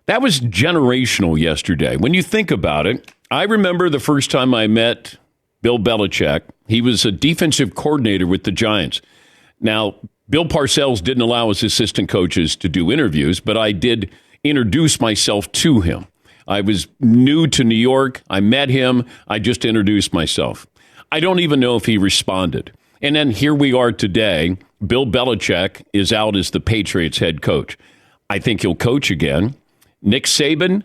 That was generational yesterday. When you think about it, I remember the first time I met Bill Belichick. He was a defensive coordinator with the Giants. Now, Bill Parcells didn't allow his assistant coaches to do interviews, but I did introduce myself to him. I was new to New York. I met him. I just introduced myself. I don't even know if he responded. And then here we are today. Bill Belichick is out as the Patriots head coach. I think he'll coach again. Nick Saban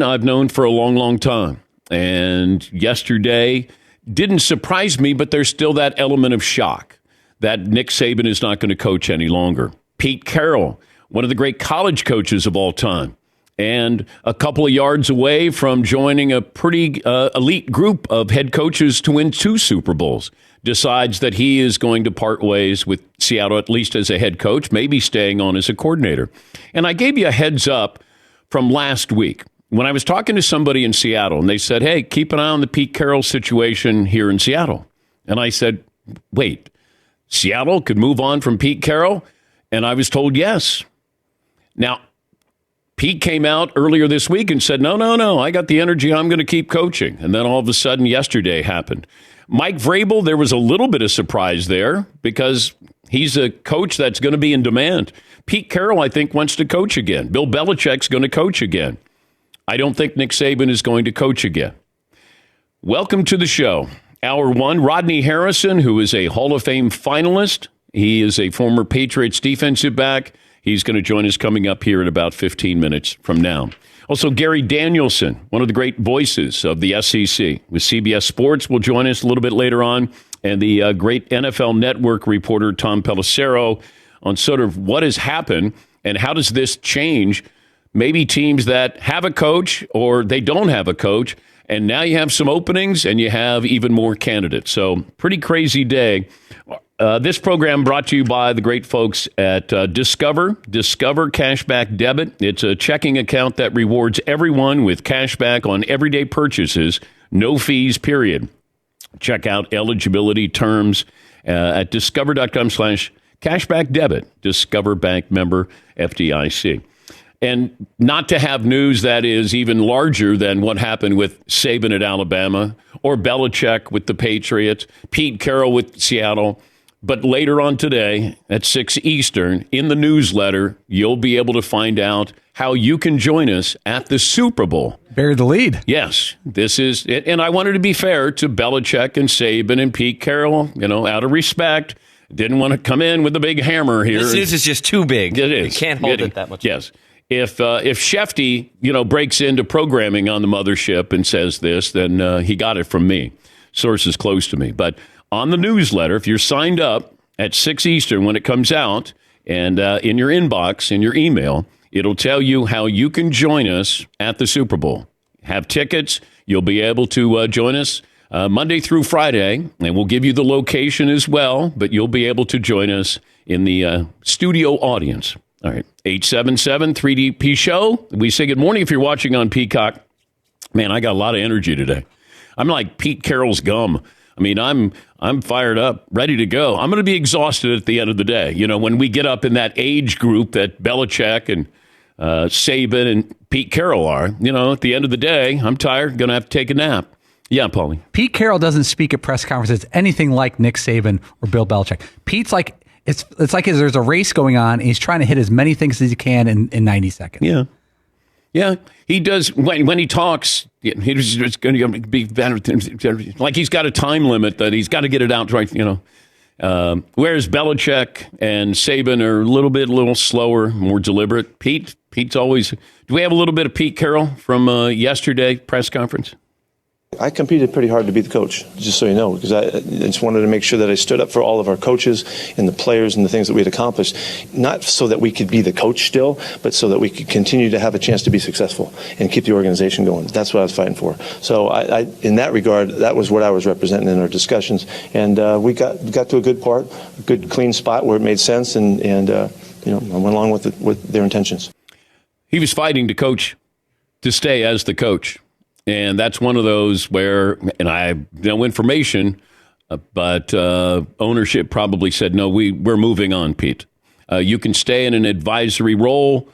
I've known for a long, long time. And yesterday didn't surprise me, but there's still that element of shock that Nick Saban is not going to coach any longer. Pete Carroll, one of the great college coaches of all time, and a couple of yards away from joining a pretty elite group of head coaches to win 2 Super Bowls, decides that he is going to part ways with Seattle, at least as a head coach, maybe staying on as a coordinator. And I gave you a heads up from last week when I was talking to somebody in Seattle, and they said, hey, keep an eye on the Pete Carroll situation here in Seattle. And I said, wait, Seattle could move on from Pete Carroll? And I was told yes. Now, Pete came out earlier this week and said, no, I got the energy. I'm going to keep coaching. And then all of a sudden yesterday happened. Mike Vrabel, there was a little bit of surprise there because he's a coach that's going to be in demand. Pete Carroll, I think, wants to coach again. Bill Belichick's going to coach again. I don't think Nick Saban is going to coach again. Welcome to the show. Hour 1, Rodney Harrison, who is a Hall of Fame finalist. He is a former Patriots defensive back. He's going to join us coming up here in about 15 minutes from now. Also, Gary Danielson, one of the great voices of the SEC with CBS Sports, will join us a little bit later on. And the great NFL Network reporter, Tom Pelissero, on sort of what has happened and how does this change maybe teams that have a coach or they don't have a coach. And now you have some openings and you have even more candidates. So pretty crazy day. This program brought to you by the great folks at Discover Cashback Debit. It's a checking account that rewards everyone with cashback on everyday purchases, no fees, period. Check out eligibility terms at discover.com/cashback debit. Discover Bank member FDIC. And not to have news that is even larger than what happened with Saban at Alabama or Belichick with the Patriots, Pete Carroll with Seattle. But later on today at 6 Eastern, in the newsletter, you'll be able to find out how you can join us at the Super Bowl. Bury the lead. Yes, this is it. And I wanted to be fair to Belichick and Saban and Pete Carroll, out of respect. Didn't want to come in with a big hammer here. This news is just too big. It is. You can't hold it that much. Yes. If Shefty, breaks into programming on the mothership and says this, then he got it from me. Sources close to me. But on the newsletter, if you're signed up at 6 Eastern when it comes out, and in your inbox, in your email, it'll tell you how you can join us at the Super Bowl. Have tickets. You'll be able to join us Monday through Friday, and we'll give you the location as well, but you'll be able to join us in the studio audience. All right, 877-3DP Show. We say good morning if you're watching on Peacock. Man, I got a lot of energy today. I'm like Pete Carroll's gum. I mean, I'm fired up, ready to go. I'm going to be exhausted at the end of the day. When we get up in that age group that Belichick and Saban and Pete Carroll are, at the end of the day, I'm tired, going to have to take a nap. Yeah, Paulie. Pete Carroll doesn't speak at press conferences anything like Nick Saban or Bill Belichick. Pete's like, it's like there's a race going on, and he's trying to hit as many things as he can in 90 seconds. Yeah, he does. When he talks, he's going to be better. Like he's got a time limit that he's got to get it out right. Whereas Belichick and Saban are a little slower, more deliberate. Pete's always. Do we have a little bit of Pete Carroll from yesterday press conference? I competed pretty hard to be the coach, just so you know, because I just wanted to make sure that I stood up for all of our coaches and the players and the things that we had accomplished, not so that we could be the coach still, but so that we could continue to have a chance to be successful and keep the organization going. That's what I was fighting for. So I in that regard, that was what I was representing in our discussions. And we got to a good part, a good clean spot where it made sense, and I went along with their intentions. He was fighting to stay as the coach. And that's one of those where, and I have no information, but ownership probably said, no, we're moving on, Pete. You can stay in an advisory role,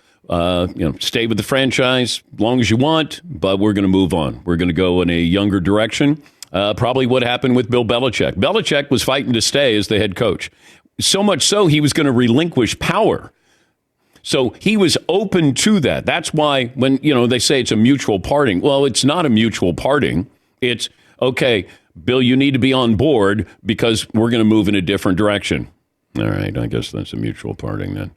stay with the franchise as long as you want, but we're going to move on. We're going to go in a younger direction. Probably what happened with Bill Belichick. Belichick was fighting to stay as the head coach. So much so, he was going to relinquish power. So he was open to that. That's why when, they say it's a mutual parting. Well, it's not a mutual parting. It's, okay, Bill, you need to be on board because we're going to move in a different direction. All right, I guess that's a mutual parting then.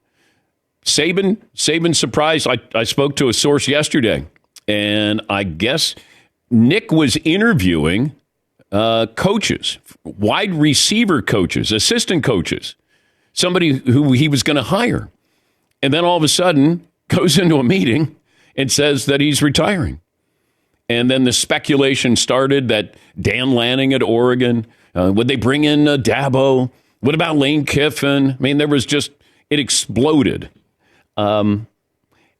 Saban surprised. I spoke to a source yesterday, and I guess Nick was interviewing coaches, wide receiver coaches, assistant coaches, somebody who he was going to hire. And then all of a sudden goes into a meeting and says that he's retiring. And then the speculation started that Dan Lanning at Oregon, would they bring in Dabo? What about Lane Kiffin? I mean, it exploded. And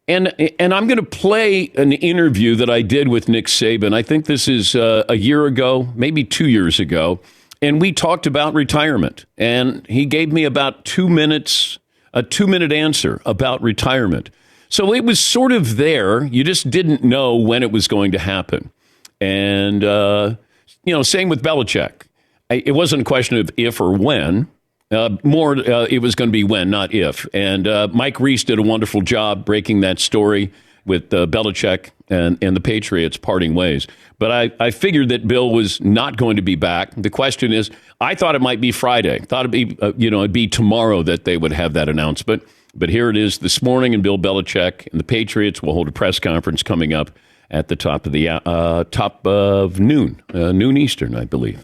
I'm going to play an interview that I did with Nick Saban. I think this is a year ago, maybe 2 years ago. And we talked about retirement. And he gave me about 2 minutes, a 2-minute answer about retirement. So it was sort of there. You just didn't know when it was going to happen. And, same with Belichick. It wasn't a question of if or when. It was going to be when, not if. And Mike Reese did a wonderful job breaking that story with Belichick and the Patriots parting ways. But I figured that Bill was not going to be back. The question is, I thought it might be Friday. Thought it'd be tomorrow that they would have that announcement. But here it is this morning, and Bill Belichick and the Patriots will hold a press conference coming up at the top of noon Eastern, I believe.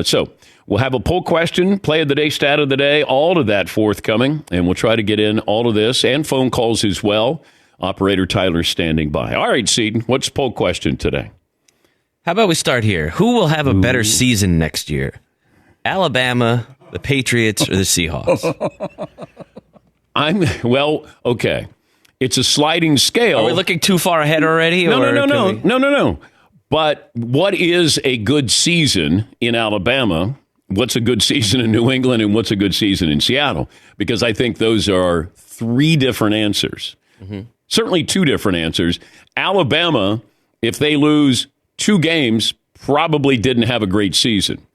So we'll have a poll question, play of the day, stat of the day, all of that forthcoming, and we'll try to get in all of this and phone calls as well. Operator Tyler standing by. All right, Seaton, what's the poll question today? How about we start here? Who will have a better season next year? Alabama, the Patriots, or the Seahawks? Okay. It's a sliding scale. Are we looking too far ahead already? No. But what is a good season in Alabama? What's a good season in New England? And what's a good season in Seattle? Because I think those are three different answers. Mm-hmm. Certainly two different answers. Alabama, if they lose 2 games, probably didn't have a great season.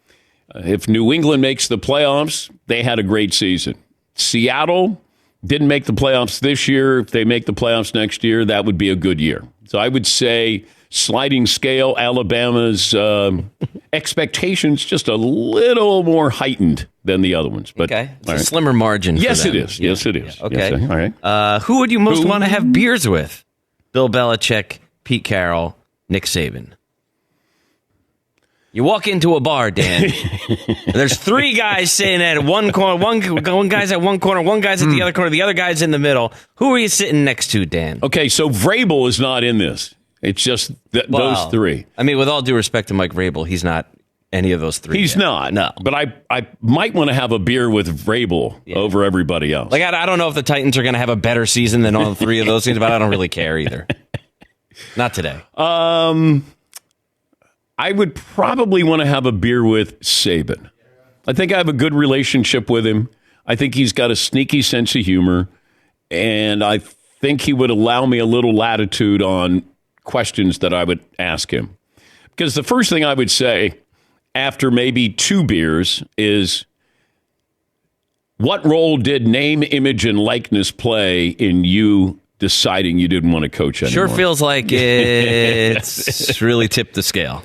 If New England makes the playoffs, they had a great season. Seattle didn't make the playoffs this year. If they make the playoffs next year, that would be a good year. So I would say sliding scale, Alabama's expectations just a little more heightened than the other ones. But, okay. It's a slimmer margin. Yes, it is. Yes, it is. Yeah. Okay. Yes, all right. Who would you most want to have beers with? Bill Belichick, Pete Carroll, Nick Saban. You walk into a bar, Dan. There's 3 guys sitting at one corner. One guy's at one corner. One guy's at the other corner. The other guy's in the middle. Who are you sitting next to, Dan? Okay, so Vrabel is not in this. It's just those 3. I mean, with all due respect to Mike Vrabel, he's not any of those 3. He's not. No. But I might want to have a beer with Vrabel over everybody else. Like, I don't know if the Titans are going to have a better season than all 3 of those things, but I don't really care either. Not today. I would probably want to have a beer with Saban. I think I have a good relationship with him. I think he's got a sneaky sense of humor, and I think he would allow me a little latitude on questions that I would ask him. Because the first thing I would say after maybe 2 beers is, what role did name, image, and likeness play in you deciding you didn't want to coach anymore? Sure feels like it's really tipped the scale.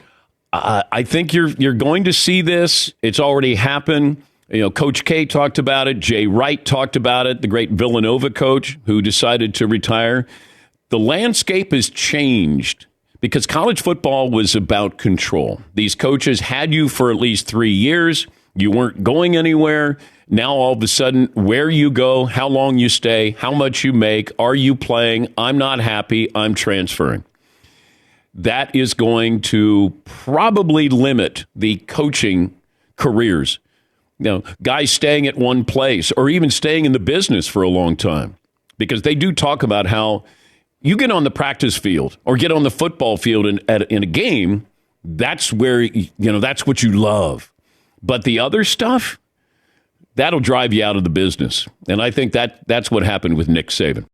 I think you're going to see this. It's already happened. Coach K talked about it. Jay Wright talked about it, the great Villanova coach who decided to retire. The landscape has changed because college football was about control. These coaches had you for at least 3 years. You weren't going anywhere. Now, all of a sudden, where you go, how long you stay, how much you make, are you playing? I'm not happy. I'm transferring. That is going to probably limit the coaching careers. Guys staying at one place or even staying in the business for a long time, because they do talk about how you get on the practice field or get on the football field in a game. That's where, that's what you love. But the other stuff, that'll drive you out of the business. And I think that's what happened with Nick Saban.